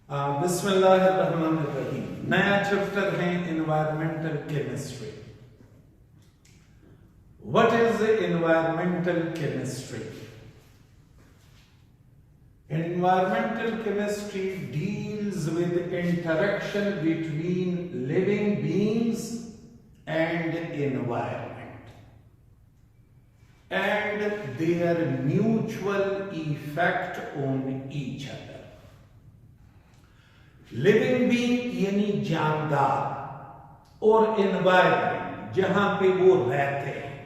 बिस्मिल्लाहिर्रहमानिर्रहीम। नया चैप्टर है environmental chemistry. What is environmental chemistry? Environmental chemistry deals with interaction between living beings and environment and their mutual effect on each other. Living being यानी जानदार और environment जहां पे वो रहते हैं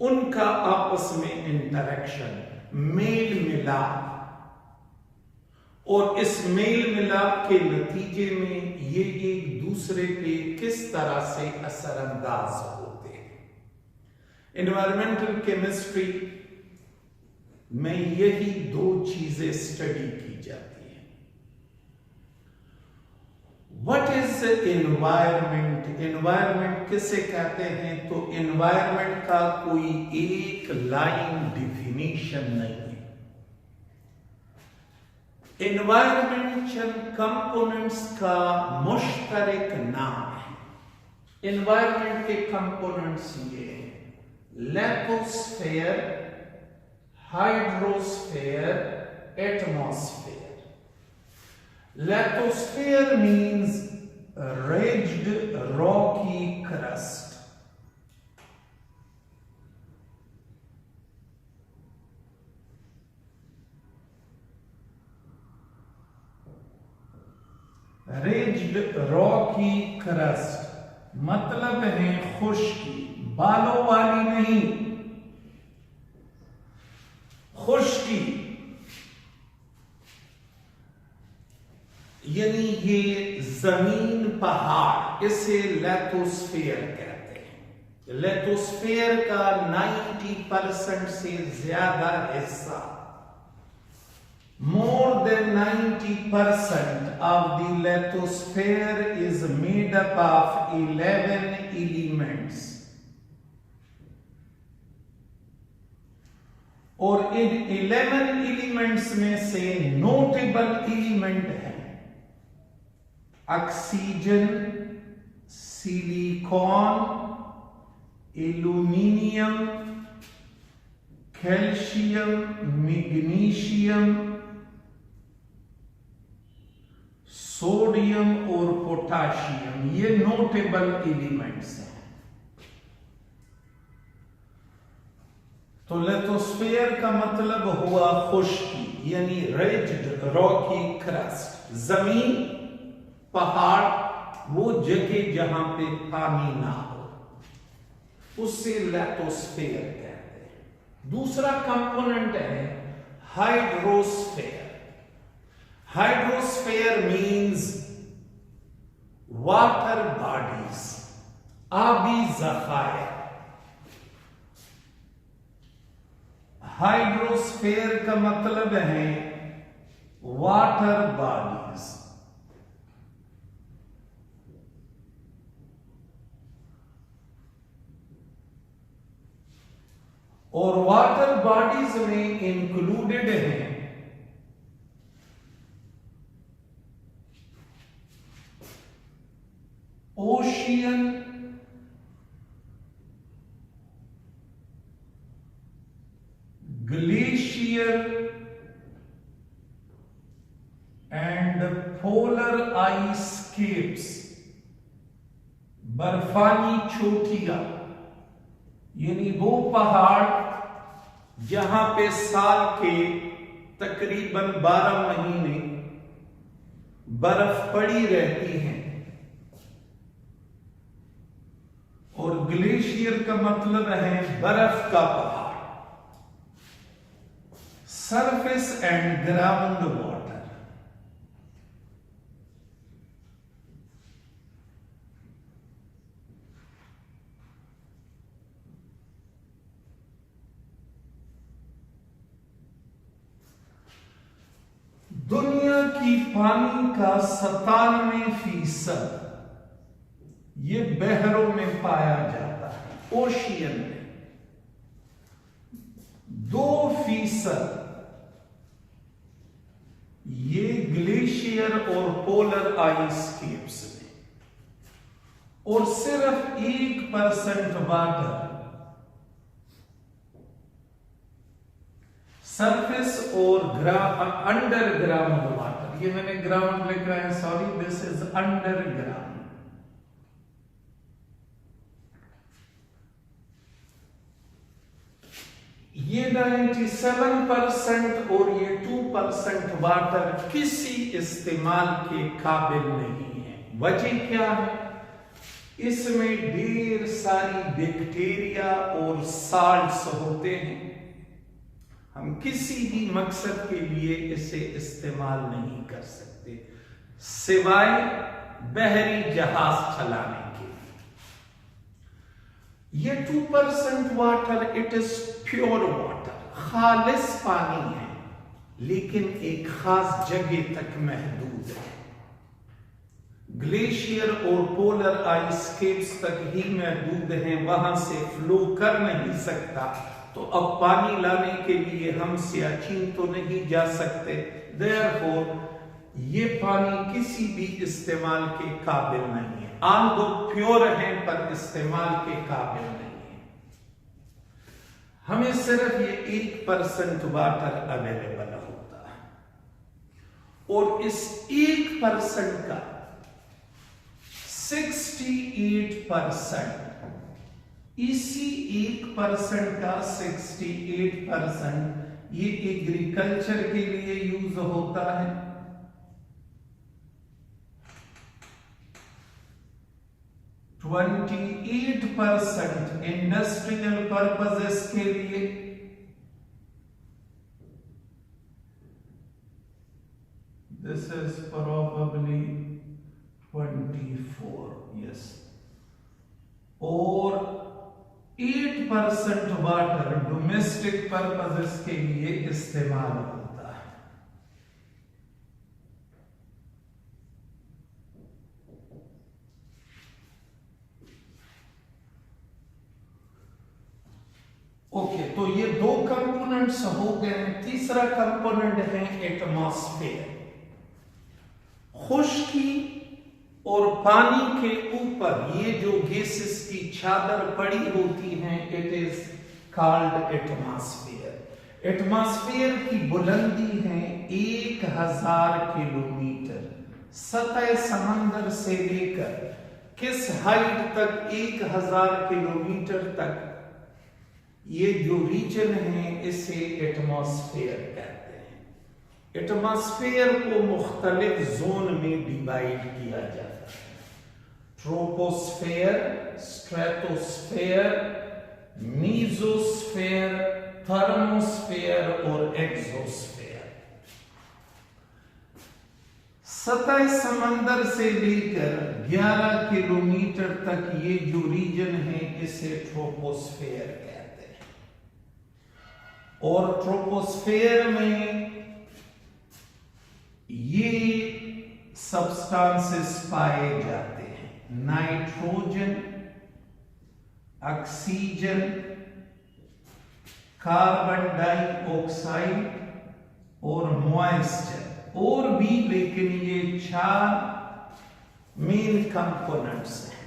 उनका आपस में इंटरेक्शन, मेल मिलाप, और इस मेल मिलाप के नतीजे में ये एक दूसरे पे किस तरह से असरअंदाज होते हैं। एनवायरमेंटल केमिस्ट्री में यही दो चीजें स्टडी की जाती हैं। What is environment? एनवायरमेंट किसे कहते हैं? तो एनवायरमेंट का कोई एक लाइन डिफिनीशन नहीं है। एनवायरमेंटल कंपोनेंट्स का मुश्तरक नाम है। एनवायरमेंट के कंपोनेंट्स ये हैं: lithosphere, hydrosphere, atmosphere. Lithosphere means rigid Rocky crust. Rigid Rocky crust मतलब है खुश्की, बालों वाली नहीं, खुश्की। यानी ये जमीन, पहाड़, इसे लिथोस्फीयर कहते हैं। लिथोस्फीयर का 90% से ज्यादा हिस्सा, more than 90% of the lithosphere is made up of 11 elements, और इन 11 एलिमेंट्स में से नोटेबल एलिमेंट है oxygen, silicon, aluminium, calcium, magnesium, sodium और पोटाशियम। ये नोटेबल एलिमेंट्स हैं। तो लिथोस्फीयर का मतलब हुआ खुश्की, यानी रिज्ड रॉकी क्रस्ट, जमीन, पहाड़, वो जगह जहां पे पानी ना हो, उससे लिथोस्फीयर कहते हैं। दूसरा कंपोनेंट है hydrosphere. Hydrosphere means water bodies, आबी जखायर। हाइड्रोस्फीयर का मतलब है वाटर बॉडीज। और वाटर बॉडीज में इंक्लूडेड हैं ocean, glacier and polar ice caps, बर्फानी चोटियां, यानी वो पहाड़ जहां पे साल के तकरीबन 12 महीने बर्फ पड़ी रहती है। और ग्लेशियर का मतलब है बर्फ का पहाड़। Surface and ground water. दुनिया की पानी का 97% ये बहरों में पाया जाता है, ओशियन में। 2% ये ग्लेशियर और पोलर आइस केप्स में, और सिर्फ 1% वाटर सरफेस और अंडरग्राउंड वाटर, ये मैंने ग्राउंड लिखा है, सॉरी, दिस इज अंडरग्राउंड। ये 97% और ये 2% वाटर किसी इस्तेमाल के काबिल नहीं है। वजह क्या है? इसमें ढेर सारी बैक्टीरिया और साल्ट्स होते हैं, हम किसी भी मकसद के लिए इसे इस्तेमाल नहीं कर सकते सिवाय बहरी जहाज चलाने के। ये 2% water, it is pure water, खालिस पानी है, लेकिन एक खास जगह तक महदूद है। ग्लेशियर और पोलर आइस केप्स तक ही महदूद हैं, वहां से फ्लो कर नहीं सकता। तो अब पानी लाने के लिए हम सियाचिन तो नहीं जा सकते, देयरफॉर ये पानी किसी भी इस्तेमाल के काबिल नहीं है। आल्दो प्योर है पर इस्तेमाल के काबिल नहीं है। हमें सिर्फ ये 1% वाटर अवेलेबल होता है, और इस 1% का 68%, इसी 1% का 68% ये एग्रीकल्चर के लिए यूज होता है, 28% इंडस्ट्रियल पर्पसेस के लिए, दिस इज प्रोबेबली 24, यस, और 8% वाटर डोमेस्टिक पर्पसेस के लिए इस्तेमाल होता है। ओके, तो ये 2 कंपोनेंट्स हो गए। तीसरा कंपोनेंट है एटमॉस्फेयर। खुश्की और पानी के ऊपर ये जो गैसेस की चादर पड़ी होती हैं, it is called atmosphere. Atmosphere की बुलंदी है 1000 किलोमीटर। सतह समंदर से लेकर किस हाइट तक? 1000 किलोमीटर तक ये जो रीजन है इसे एटमॉस्फेयर कहते हैं। एटमॉस्फेयर को मुख्तलिफ जोन में डिवाइड किया जाता है, ट्रोपोस्फेयर, स्ट्रेटोस्फेयर, मीजोस्फेयर, थर्मोस्फेयर और एक्सोस्फेयर। सतह समंदर से लेकर 11 किलोमीटर तक ये जो रीजन है इसे ट्रोपोस्फेयर कहते हैं, और ट्रोपोस्फेयर में ये सब्सटेंसेस पाए जाते हैं, नाइट्रोजन, ऑक्सीजन, कार्बन डाइऑक्साइड और मॉइस्चर, और भी, लेकिन ये 4 मेन कंपोनेंट्स हैं।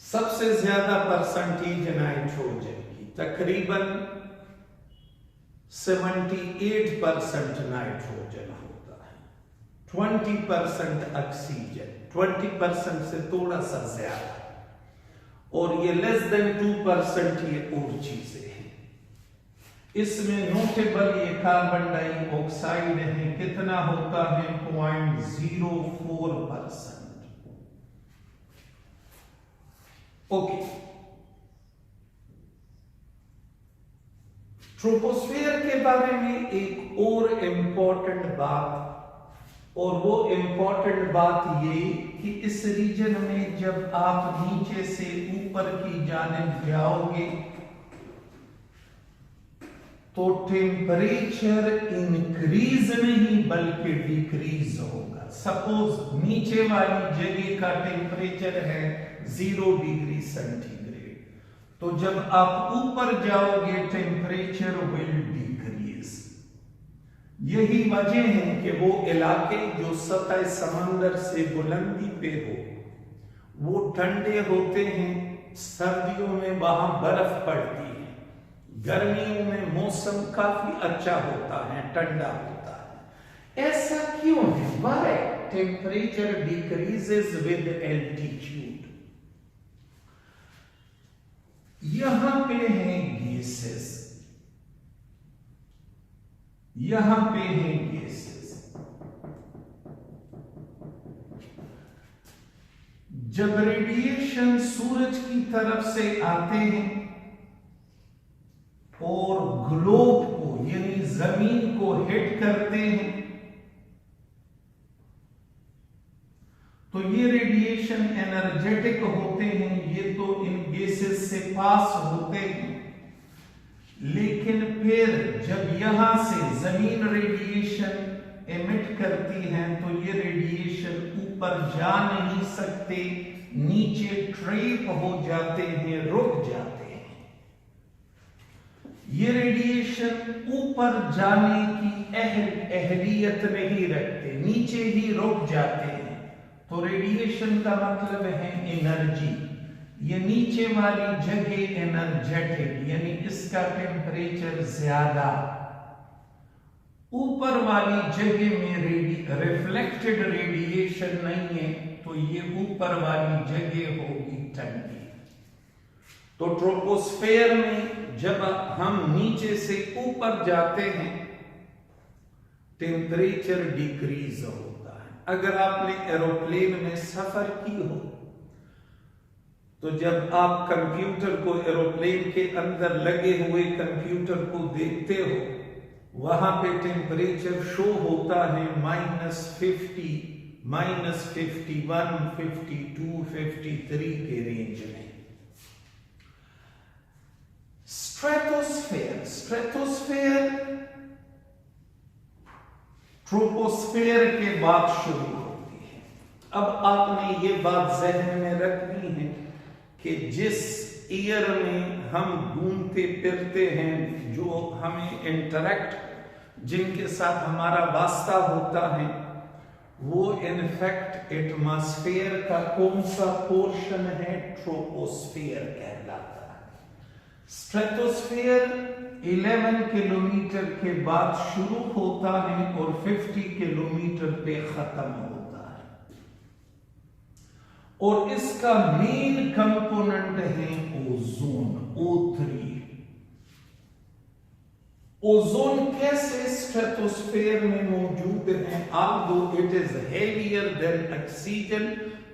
सबसे ज्यादा परसेंटेज नाइट्रोजन की, तकरीबन 78% नाइट्रोजन होता है, 20% ऑक्सीजन, 20% से थोड़ा सा ज्यादा, और ये लेस देन 2% ये और चीजें हैं। इसमें नोटेबल ये कार्बन डाइऑक्साइड है, कितना होता है? 0.04%। ओके, ट्रोपोस्फेयर के बारे में एक और इंपॉर्टेंट बात, और वो इंपॉर्टेंट बात ये कि इस रीजन में जब आप नीचे से ऊपर की जानिब जाओगे तो टेम्परेचर इंक्रीज नहीं बल्कि डिक्रीज होगा। सपोज नीचे वाली जगह का टेम्परेचर है 0 डिग्री सेंटीग्रेड, तो जब आप ऊपर जाओगे टेम्परेचर विल डिक्रीज। यही वजह है कि वो इलाके जो सतह समंदर से बुलंदी पे हो वो ठंडे होते हैं, सर्दियों में वहां बर्फ पड़ती है, गर्मियों में मौसम काफी अच्छा होता है, ठंडा होता है। ऐसा क्यों है? Why temperature decreases with altitude? यहां पे है गैसेस, यहां पे है गैसेस। जब रेडिएशन सूरज की तरफ से आते हैं और ग्लोब को यानी जमीन को हिट करते हैं तो ये रेडिएशन एनर्जेटिक होते हैं, ये तो इन गैसेस से पास होते हैं। लेकिन फिर जब यहां से जमीन रेडिएशन एमिट करती है तो ये रेडिएशन ऊपर जा नहीं सकते, नीचे ट्रैप हो जाते हैं, रुक जाते हैं। ये रेडिएशन ऊपर जाने की अहलियत नहीं रखते, नीचे ही रुक जाते हैं। तो रेडिएशन का मतलब है एनर्जी। ये नीचे वाली जगह एनर्जेटिक यानी इसका टेम्परेचर ज्यादा, ऊपर वाली जगह में रिफ्लेक्टेड रेडिएशन नहीं है तो ये ऊपर वाली जगह होगी ठंडी। तो ट्रोपोस्फेयर में जब हम नीचे से ऊपर जाते हैं टेम्परेचर डिक्रीज होता है। अगर आपने एरोप्लेन में सफर की हो तो जब आप कंप्यूटर को, एरोप्लेन के अंदर लगे हुए कंप्यूटर को देखते हो, वहां पे टेम्परेचर शो होता है -50, -51, -52, -53 के रेंज में। स्ट्रेटोस्फेयर ट्रोपोस्फेयर के बाद शुरू होती है। अब आपने ये बात जहन में रखनी है कि जिस ईयर में हम घूमते फिरते हैं, जो हमें इंटरेक्ट, जिनके साथ हमारा वास्ता होता है, वो इनफैक्ट एटमॉस्फेयर का कौन सा पोर्शन है? ट्रोपोस्फेयर कहलाता है। स्ट्रेटोस्फेयर 11 किलोमीटर के बाद शुरू होता है और 50 किलोमीटर पे खत्म होता है। और इसका मेन कंपोनेंट है ओजोन, O3। ओजोन कैसे स्ट्रेटोस्फेयर में मौजूद है? Although it is heavier than oxygen,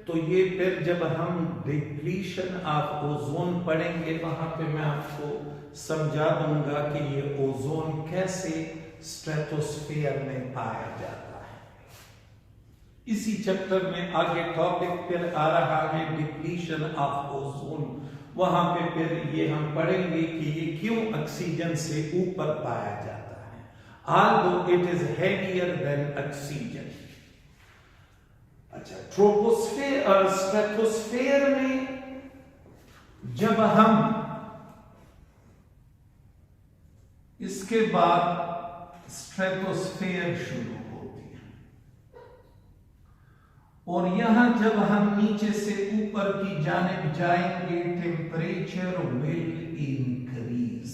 तो ये फिर जब हम डिप्लीशन ऑफ ओजोन पढ़ेंगे वहां पे मैं आपको समझा दूंगा कि ये ओजोन कैसे स्ट्रेटोस्फेयर में पाया जाता है। इसी चैप्टर में आगे टॉपिक फिर आ रहा है डिप्लीशन ऑफ ओजोन, वहां पे फिर ये हम पढ़ेंगे कि ये क्यों ऑक्सीजन से ऊपर पाया जाता है, although it is heavier than oxygen. अच्छा, ट्रोपोस्फेयर स्ट्रेटोस्फेयर में जब हम इसके बाद स्ट्रेटोस्फेयर शुरू होती है और यहां जब हम नीचे से ऊपर की जानिब जाएंगे टेम्परेचर विल इंक्रीज।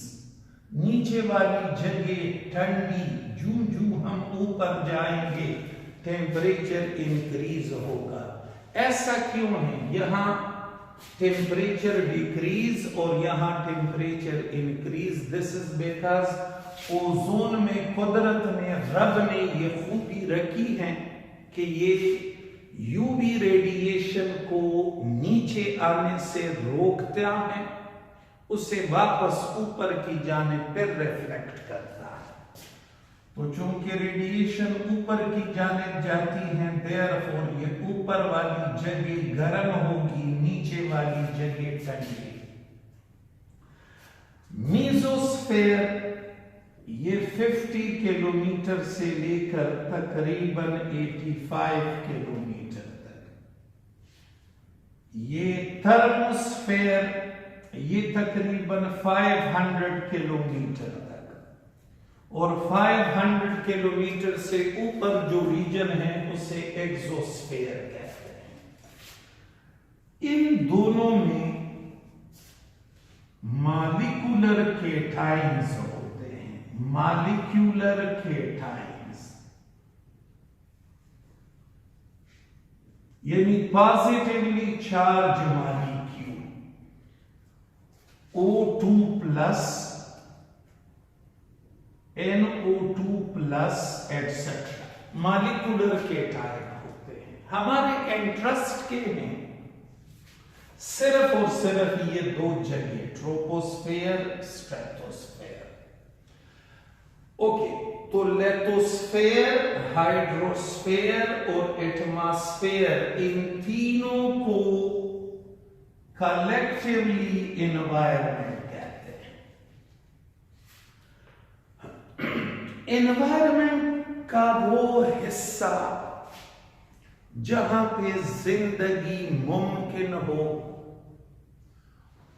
नीचे वाली जगह ठंडी, जूं हम ऊपर जाएंगे टेम्परेचर इंक्रीज होगा। ऐसा क्यों है? यहां टेम्परेचर डिक्रीज और यहां temperature increase. This is because ozone में कुदरत ने, रब ने ये खूबी रखी है कि ये यूवी रेडिएशन को नीचे आने से रोकता है, उसे वापस ऊपर की जानिब पर रिफ्लेक्ट करता है। तो चूंकि रेडिएशन ऊपर की जानिब जाती है, देयरफॉर ये ऊपर वाली जगह गर्म होगी, नीचे वाली जगह ठंडी। मेसोस्फेयर ये 50 किलोमीटर से लेकर तकरीबन 85 किलोमीटर तक। ये थर्मोस्फेयर ये तकरीबन 500 किलोमीटर तक। और 500 किलोमीटर से ऊपर जो रीजन है उसे एक्सोस्फीयर कहते हैं। इन दोनों में मॉलिक्यूलर केटाइंस होते हैं, मॉलिक्यूलर केटाइंस, यानी positively charge molecule O2 plus, NO2 plus etcetera molecular cation होते हैं। हमारे इंटरेस्ट के में सिर्फ और सिर्फ ये दो जगह, ट्रोपोस्फेयर, स्ट्रेटोस्फेयर। ओके, तो लेथोस्फेयर, हाइड्रोस्फेयर और एटमॉस्फेयर, इन तीनों को कलेक्टिवली एनवायरनमेंट कहते हैं। एनवायरनमेंट का वो हिस्सा जहां पे जिंदगी मुमकिन हो,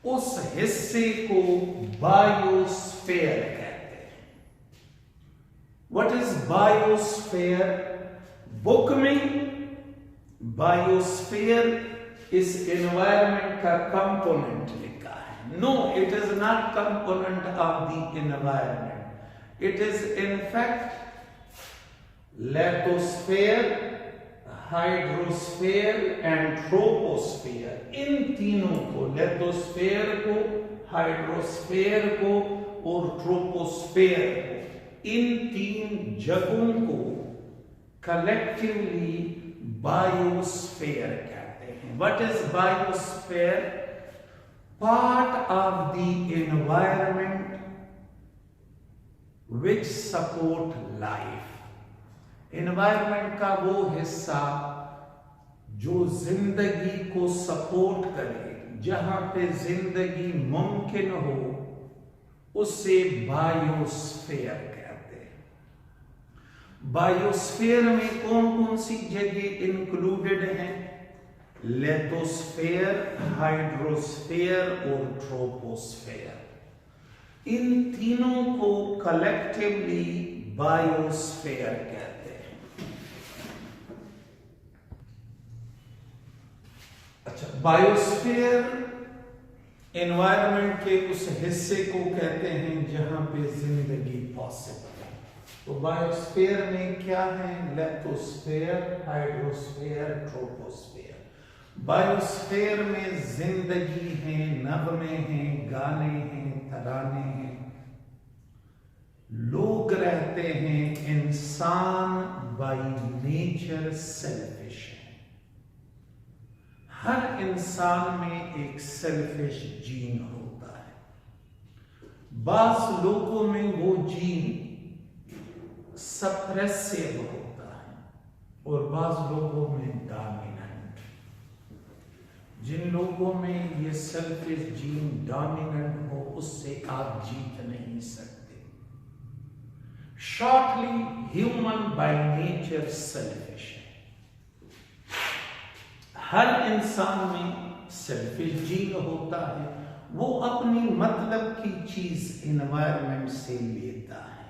उस हिस्से को बायोस्फीयर कहते हैं। What is biosphere? बुक में बायोस्फीयर इस एनवायरनमेंट का कंपोनेंट लिखा है। No, it is not component of the environment, it is in fact lithosphere, hydrosphere and troposphere. इन तीनों को, लेथोस्फीयर को, हाइड्रोस्फीयर को और ट्रोपोस्फीयर को, इन तीन जगहों को कलेक्टिवली बायोस्फीयर कहते हैं। What is biosphere? Part of the environment which support life. Environment का वो हिस्सा जो जिंदगी को सपोर्ट करे, जहां पे जिंदगी मुमकिन हो, उसे बायोस्फीयर कहते हैं। बायोस्फीयर में कौन कौन सी जगह इंक्लूडेड हैं? लेथोस्फीयर, हाइड्रोस्फीयर और ट्रोपोस्फीयर। इन तीनों को कलेक्टिवली बायोस्फीयर कहते हैं। अच्छा, बायोस्फीयर एनवायरनमेंट के उस हिस्से को कहते हैं जहां पे जिंदगी पॉसिबल है। तो बायोस्फीयर में क्या है? लेथोस्फीयर, हाइड्रोस्फीयर, ट्रोपोस्फीयर। बायोस्फीयर में जिंदगी है, नगमे हैं, गाने हैं, तराने हैं, लोग रहते हैं। इंसान बाय नेचर सेल्फिश है। हर इंसान में एक सेल्फिश जीन होता है। बास लोगों में वो जीन सप्रेसिव होता है और बास लोगों में डोमिनेंट। जिन लोगों में ये सेल्फिश जीन डोमिनेंट हो, उससे आप जीत नहीं सकते। Shortly, human by nature selfish है। हर इंसान में सेल्फिश जीन होता है। वो अपनी मतलब की चीज एनवायरनमेंट से लेता है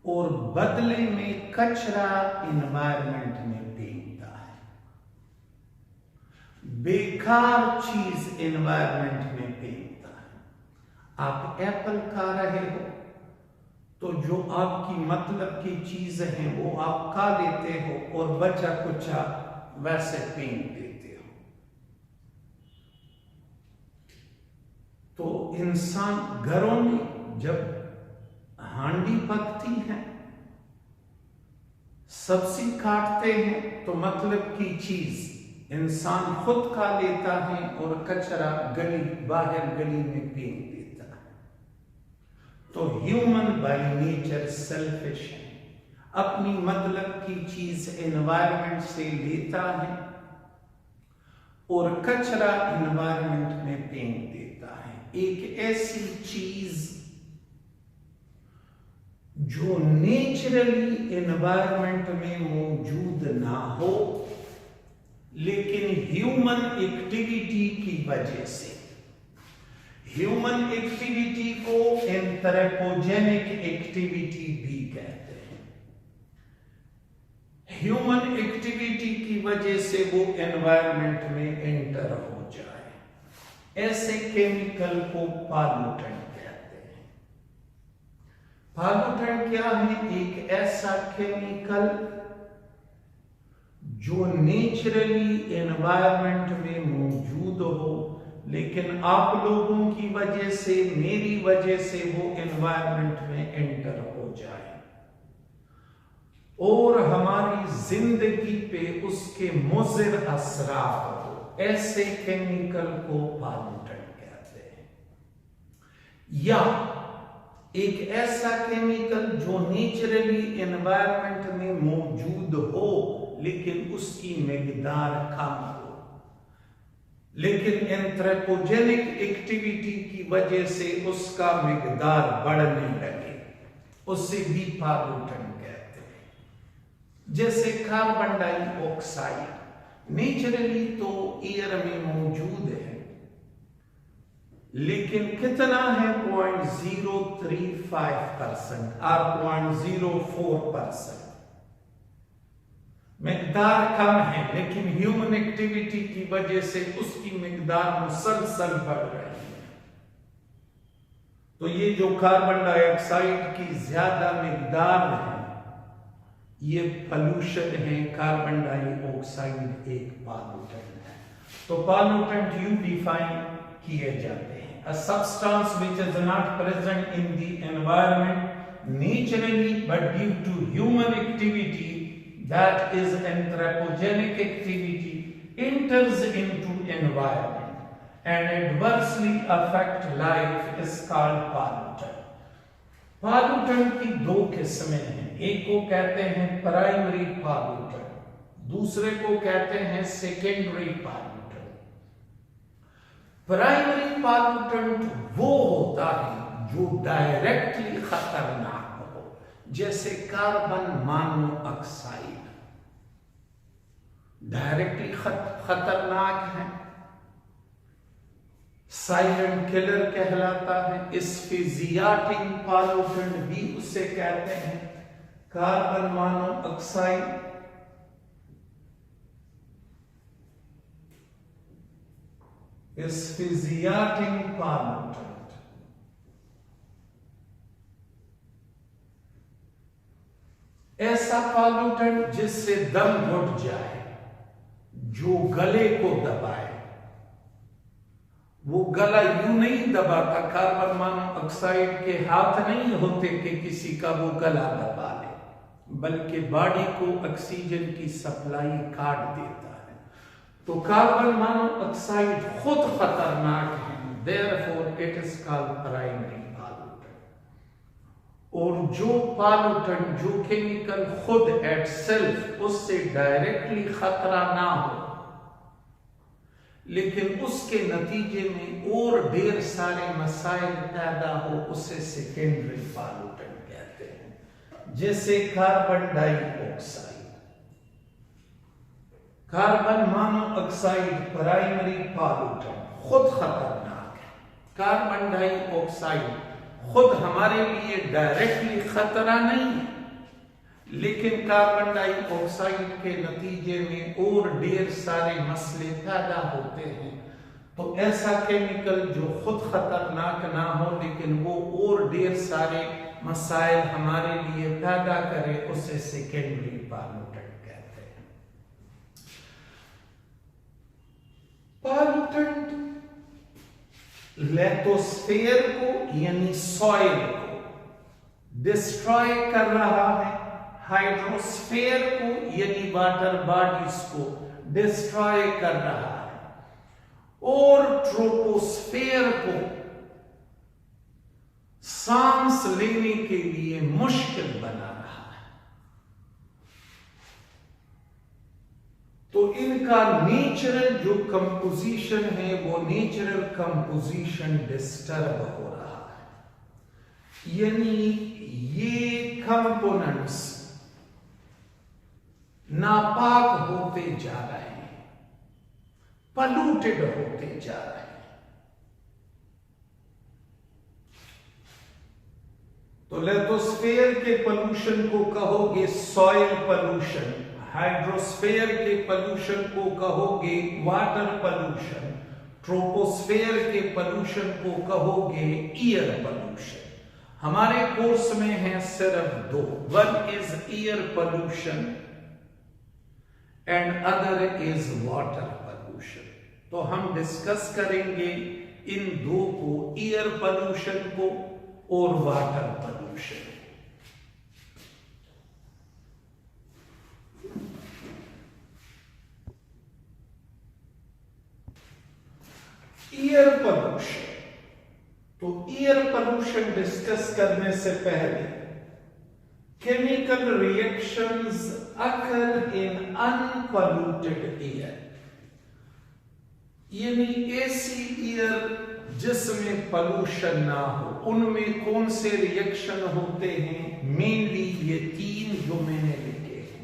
और बदले में कचरा एनवायरनमेंट में फेंकता है। बेकार चीज एनवायरनमेंट में फेंकता है। आप एप्पल खा रहे हो तो जो आपकी मतलब की चीज है वो आप खा लेते हो और बचा कुचा वैसे फेंक देते हो। तो इंसान घरों में जब हांडी पकती है, सब्जी काटते हैं, तो मतलब की चीज इंसान खुद खा लेता है और कचरा बाहर गली में फेंक देता है। तो ह्यूमन बाय नेचर सेल्फिश है। अपनी मतलब की चीज एनवायरनमेंट से लेता है और कचरा एनवायरनमेंट में फेंक देता है। एक ऐसी चीज जो नेचुरली एनवायरनमेंट में मौजूद ना हो, लेकिन ह्यूमन एक्टिविटी की वजह से, ह्यूमन एक्टिविटी को एंथ्रोपोजेनिक एक्टिविटी भी कहते हैं। ह्यूमन एक्टिविटी की वजह से वो एनवायरनमेंट में एंटर हो जाए, ऐसे केमिकल को पॉल्यूटेंट कहते हैं। पॉल्यूटेंट क्या है? एक ऐसा केमिकल जो नेचुरली एनवायरनमेंट में मौजूद हो, लेकिन आप लोगों की वजह से, मेरी वजह से वो एनवायरनमेंट में एंटर हो जाए और हमारी जिंदगी पे उसके मुज़िर असरात हो, ऐसे केमिकल को पॉल्यूटेंट कहते हैं। या एक ऐसा केमिकल जो नेचुरली एनवायरनमेंट में मौजूद हो लेकिन उसकी मिकदार कम हो, लेकिन एंथ्रोपोजेनिक एक्टिविटी की वजह से उसका मिकदार बढ़ने लगे, उसे भी पॉल्यूटेंट कहते हैं। जैसे कार्बन डाइऑक्साइड नेचुरली तो एयर में मौजूद है, लेकिन कितना है? 0.035% और 0.04%। मिकदार कम है, लेकिन ह्यूमन एक्टिविटी की वजह से उसकी मिकदार मुसलसल बढ़ रही है। तो ये जो कार्बन डाइऑक्साइड की ज्यादा मिकदार है, ये पोल्यूशन है। कार्बन डाइऑक्साइड एक पॉल्यूटेंट है। तो पॉल्यूटेंट यूं डिफाइन किए जाते हैं: a substance which is not present in the environment naturally but due to human activity, that is anthropogenic activity, enters into environment and adversely affect life is called pollutant. pollutant की दो किस्में हैं, एक को कहते हैं प्राइमरी pollutant, दूसरे को कहते हैं सेकेंडरी pollutant। प्राइमरी पॉल्यूटेंट वो होता है जो डायरेक्टली खतरनाक हो, जैसे कार्बन मोनोऑक्साइड डायरेक्टली खतरनाक है, साइलेंट किलर कहलाता है। एस्फिजिएटिंग पॉल्यूटेंट भी उसे कहते हैं, कार्बन मोनोऑक्साइड। एस्फिजिएटिंग पॉल्यूटेंट ऐसा पॉल्यूटेंट जिससे दम घुट जाए, जो गले को दबाए। वो गला यूं नहीं दबाता, कार्बन मोनोऑक्साइड के हाथ नहीं होते कि किसी का वो गला दबा ले, बल्कि बॉडी को ऑक्सीजन की सप्लाई काट देता है। तो कार्बन मोनोऑक्साइड खुद खतरनाक है, therefore it is called primary pollutant. और जो पॉल्यूटेंट, जो केमिकल खुद एट सेल्फ उससे डायरेक्टली खतरा ना हो, लेकिन उसके नतीजे में और ढेर सारे मसाइल पैदा हो, उसे सेकेंडरी पॉल्यूटेंट कहते हैं। जैसे carbon dioxide, carbon monoxide primary pollutant खुद खतरनाक है। कार्बन डाइऑक्साइड खुद हमारे लिए डायरेक्टली खतरा नहीं है, लेकिन कार्बन डाइऑक्साइड के नतीजे में और ढेर सारे मसले पैदा होते हैं। तो ऐसा केमिकल जो खुद खतरनाक ना हो, लेकिन वो और ढेर सारे मसाइल हमारे लिए पैदा करे, उसे सेकेंडरी पॉल्यूटेंट कहते हैं। पॉल्यूटेंट लिथोस्फीयर को यानी सॉइल को डिस्ट्रॉय कर रहा है, हाइड्रोस्फीयर को यानी वाटर बॉडीज को डिस्ट्रॉय कर रहा है, और ट्रोपोस्फीयर को सांस लेने के लिए मुश्किल बना रहा है। तो इनका नेचुरल जो कंपोजिशन है, वो नेचुरल कंपोजिशन डिस्टर्ब हो रहा है, यानी ये कंपोनेंट्स नापाक होते जा रहे हैं, पॉल्यूटेड होते जा रहे हैं। तो लिथोस्फीयर के पोल्यूशन को कहोगे सॉइल पोल्यूशन, हाइड्रोस्फीयर के पोल्यूशन को कहोगे वाटर पोल्यूशन, ट्रोपोस्फीयर के पोल्यूशन को कहोगे एयर पोल्यूशन। हमारे कोर्स में है सिर्फ दो, one is air pollution and other is water pollution. तो हम डिस्कस करेंगे इन दो को, एयर पोल्यूशन को और वाटर पोल्यूशन। एयर पोल्यूशन, तो एयर पोल्यूशन डिस्कस करने से पहले केमिकल रिएक्शंस अकर इन अनपोल्यूटेड एयर, यानी ऐसी एयर जिसमें पोल्यूशन ना हो, उनमें कौन से रिएक्शन होते हैं? मेनली ये तीन जो मैंने लिखे हैं।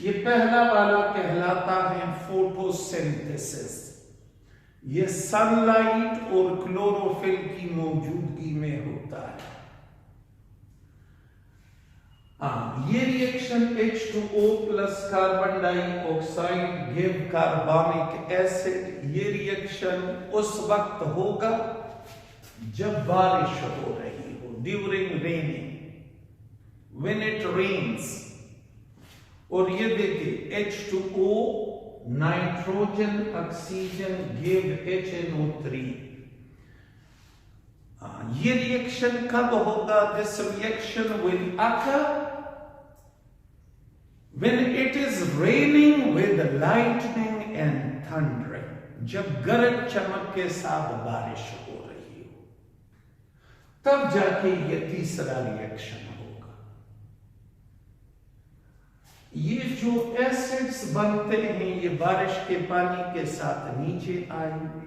ये पहला वाला कहलाता है फोटोसिंथेसिस, ये सनलाइट और क्लोरोफिल की मौजूदगी में होता है। ये reaction H2O plus carbon dioxide give carbonic acid. ये रिएक्शन उस वक्त होगा जब बारिश हो रही हो, during raining, when it rains. और ये देखिए H2O nitrogen oxygen give HNO3। ये रिएक्शन कब होगा? This reaction will occur when it is raining with lightning and thundering, जब गरज चमक के साथ बारिश हो रही हो, तब जाके ये तीसरा रिएक्शन होगा। ये जो एसिड्स बनते हैं ये बारिश के पानी के साथ नीचे आएंगे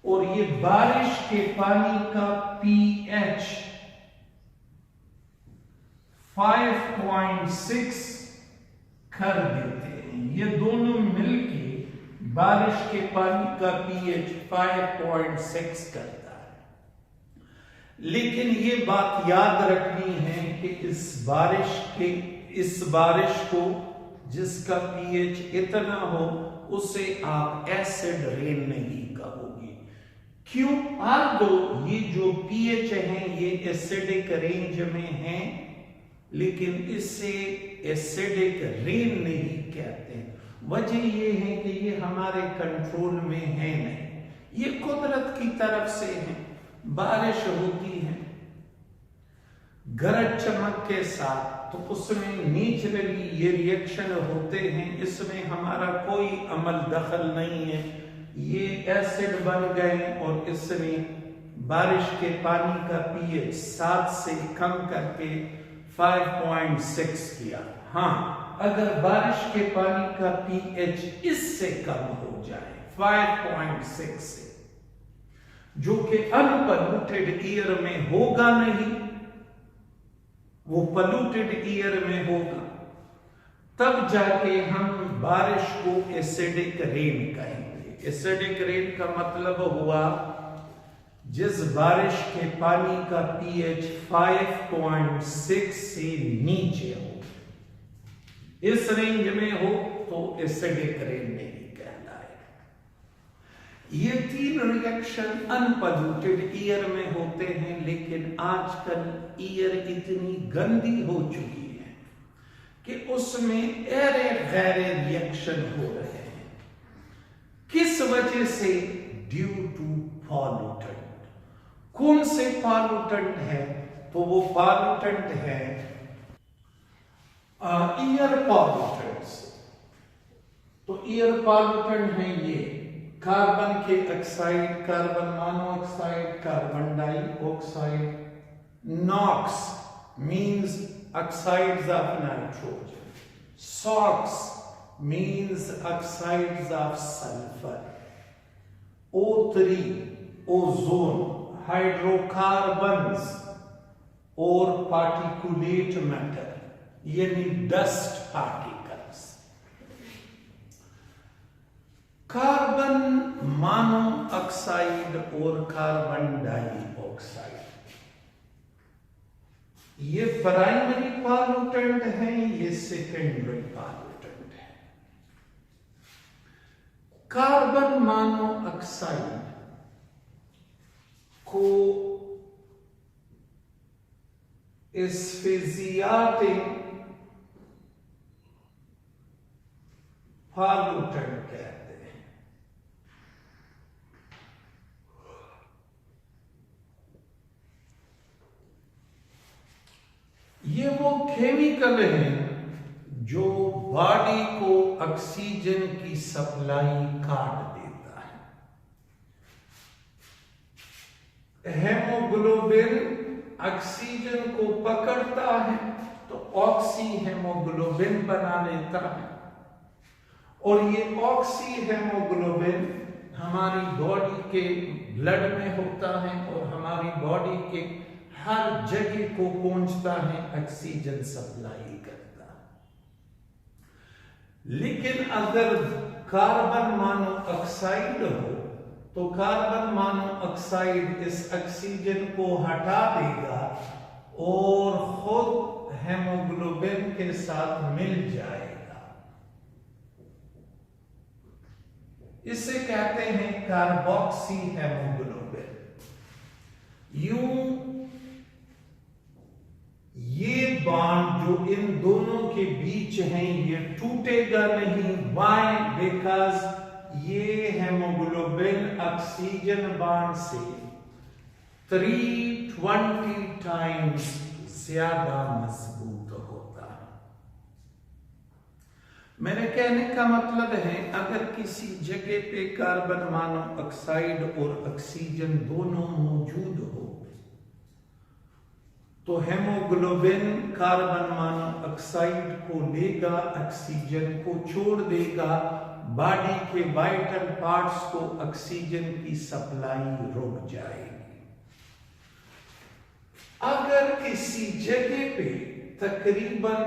और ये बारिश के पानी का pH 5.6 कर देते हैं। ये दोनों मिलके बारिश के पानी का pH 5.6 करता है। लेकिन ये बात याद रखनी है कि इस बारिश को जिसका pH इतना हो उसे आप एसिड रेन नहीं कहोगे। क्यों? आल्दो ये जो pH है ये एसिडिक रेंज में है, लेकिन इससे एसिडिक रेन नहीं कहते। वजह ये है कि ये हमारे कंट्रोल में है नहीं, ये कुदरत की तरफ से है। बारिश होती है गरज चमक के साथ, तो उसमें नेचुरली ये रिएक्शन होते हैं, इसमें हमारा कोई अमल दखल नहीं है। ये एसिड बन गए और इसने बारिश के पानी का pH 7 से कम करके 5.6 किया। हाँ, अगर बारिश के पानी का pH इससे कम हो जाए 5.6 से, जो कि अनपोल्यूटेड एयर में होगा नहीं, वो पोल्यूटेड एयर में होगा, तब जाके हम बारिश को एसिडिक रेन कहेंगे। एसिडिक रेन का मतलब हुआ जिस बारिश के पानी का pH 5.6 से नीचे हो, इस रेंज में हो तो एसिडिक रेन नहीं कहलाएगा। ये तीन रिएक्शन अनपोल्यूटेड एयर में होते हैं, लेकिन आजकल एयर इतनी गंदी हो चुकी है कि उसमें ऐरे गैरे रिएक्शन हो रहे हैं। किस वजह से? Due to pollutant. कौन से पॉल्यूटेंट है? तो वो पॉल्यूटेंट है एयर पॉल्यूटेंट्स। तो एयर पॉल्यूटेंट है ये कार्बन के oxide, carbon monoxide, carbon dioxide, NOx means oxides of nitrogen, SOx means oxides of sulphur, O3 ozone, hydrocarbons और पार्टिकुलेट मैटर यानी डस्ट पार्टिकल्स। कार्बन मोनोऑक्साइड और कार्बन डाइऑक्साइड, ये primary pollutant है, ये secondary pollutant है। Carbon monoxide को asphyxiating pollutant कहते हैं। ये वो केमिकल है जो बॉडी को ऑक्सीजन की सप्लाई काट देता है। हेमोग्लोबिन ऑक्सीजन को पकड़ता है तो ऑक्सी हेमोग्लोबिन बना लेता है, और ये ऑक्सी हेमोग्लोबिन हमारी बॉडी के ब्लड में होता है और हमारी बॉडी के हर जगह को पहुंचता है, ऑक्सीजन सप्लाई करता है। लेकिन अगर कार्बन मोनोऑक्साइड हो तो कार्बन मोनोऑक्साइड इस ऑक्सीजन को हटा देगा और खुद हेमोग्लोबिन के साथ मिल जाएगा। इसे कहते हैं कार्बोक्सी हेमोग्लोबिन। यूं ये बॉन्ड जो इन दोनों के बीच है ये टूटेगा नहीं। वाई? बिकॉज ये हेमोग्लोबिन ऑक्सीजन बॉन्ड से 320 टाइम्स ज्यादा मजबूत होता है। मेरे कहने का मतलब है, अगर किसी जगह पे कार्बन मोनोऑक्साइड और ऑक्सीजन दोनों मौजूद हो तो हेमोग्लोबिन कार्बन मोनोऑक्साइड को लेगा, ऑक्सीजन को छोड़ देगा, बॉडी के वाइटल पार्ट्स को ऑक्सीजन की सप्लाई रुक जाएगी। अगर किसी जगह पे तकरीबन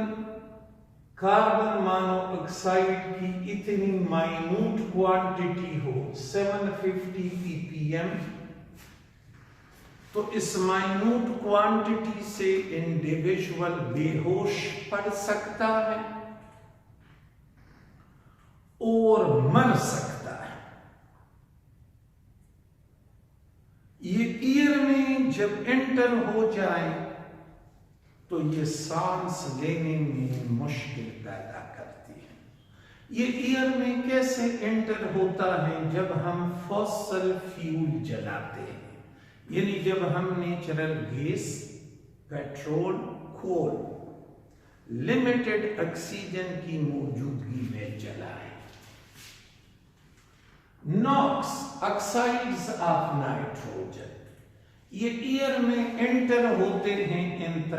कार्बन मोनोऑक्साइड की इतनी माइन्यूट क्वांटिटी हो 750 ppm, तो इस माइन्यूट क्वांटिटी से इंडिविजुअल बेहोश पड़ सकता है और मर सकता है। ये ईयर में जब एंटर हो जाए तो ये सांस लेने में मुश्किल पैदा करती है। ये ईयर में कैसे एंटर होता है? जब हम फॉसिल फ्यूल जलाते हैं, यानी जब हम नेचुरल गैस, पेट्रोल, कोल लिमिटेड ऑक्सीजन की मौजूदगी में जलाएं। नॉक्स, ऑक्साइड्स ऑफ नाइट्रोजन, ये ईयर में एंटर होते हैं इन